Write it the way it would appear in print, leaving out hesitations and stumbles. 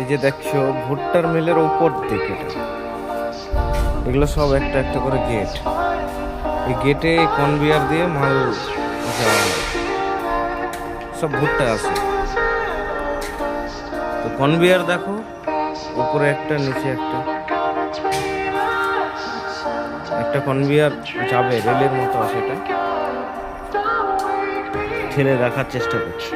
এই যে দেখছো ভুট্টার মিলের উপর দিকে এগুলো সব একটা একটা করে গেট। এই গেটে কনভেয়ার দিয়ে মাল যাওয়া হয়। সব ভুট্টা আছে, তো কনভেয়ার দেখো, উপরে একটা নিচে একটা, একটা কনভেয়ার যাবে রেলের মতো আছে, এটা ঠেলে দেখার চেষ্টা করছি।